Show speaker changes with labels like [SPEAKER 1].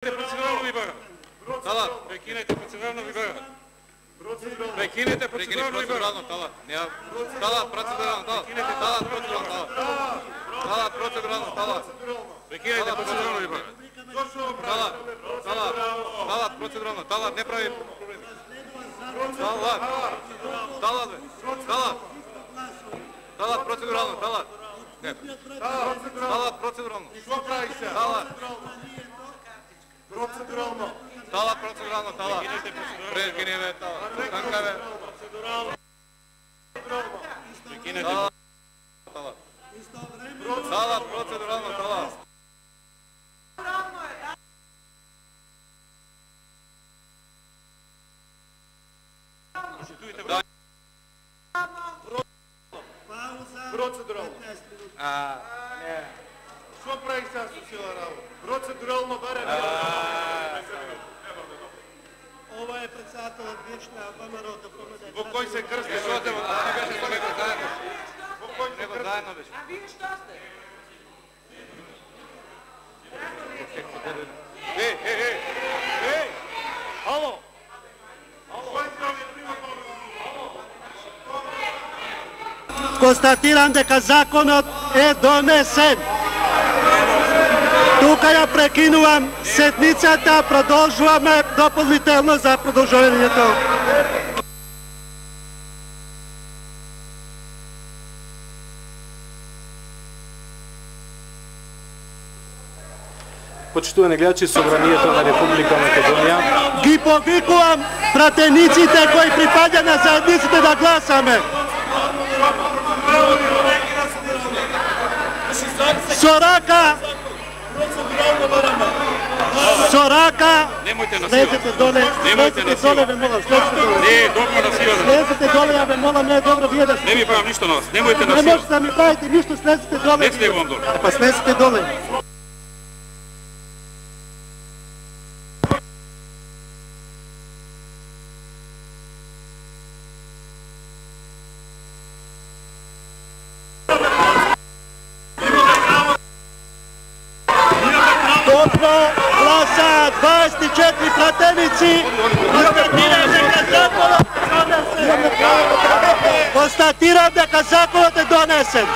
[SPEAKER 1] Процедурално ви бара. Прекинете процедурално ви бара. Прекинете процедурално ви бара.
[SPEAKER 2] Тала, процедурално,
[SPEAKER 1] Прекинете процедурално ви бара.
[SPEAKER 2] процедурално, тала, не прави проблеми. Тала, процедурално, тала. Тала, процедурално.
[SPEAKER 3] Що прави се?
[SPEAKER 2] Тала.
[SPEAKER 3] Процедурално.
[SPEAKER 2] Тала, процедурално, тала. Прекинете, тала. Танкаве.
[SPEAKER 1] Прекинете.
[SPEAKER 2] Тала. Тала, процедурално, тала.
[SPEAKER 3] Процедурално.
[SPEAKER 2] Не.
[SPEAKER 3] Що прави сега с сила работа? Процедурално баре.
[SPEAKER 4] Ова е председателът Вишна ВМРО да помогне.
[SPEAKER 3] Во кој се крсти?
[SPEAKER 2] Ти беше с него заедно.
[SPEAKER 3] Во кој се
[SPEAKER 2] Него
[SPEAKER 3] крсти?
[SPEAKER 2] заедно беше.
[SPEAKER 5] А вие що сте?
[SPEAKER 3] Ей! Ало!
[SPEAKER 4] Констатирам дека законот е донесен. Тука ја прекинувам седницата, продолжуваме дополнително за продолжувањето.
[SPEAKER 6] Почитувани гледачи, Собранието на Република Македонија
[SPEAKER 4] Ги повикувам пратениците кои припаѓа на заедниците да гласаме. Сорака,
[SPEAKER 1] Немојте на сила.
[SPEAKER 4] слезете доле,
[SPEAKER 1] Немојте на
[SPEAKER 4] слезете доле,
[SPEAKER 1] сила.
[SPEAKER 4] ве молам, слезете доле.
[SPEAKER 1] Не е добро на сила.
[SPEAKER 4] Слезете доле, ја ве молам, не е добро вие да
[SPEAKER 1] Не ви правам ништо на вас. Немојте на
[SPEAKER 4] Не
[SPEAKER 1] сила.
[SPEAKER 4] можете да ми правите ништо, слезете доле.
[SPEAKER 1] Не слегувам доле.
[SPEAKER 4] Па слезете доле. Добро гласа 24 пратеници. Констатирам дека законот е донесен.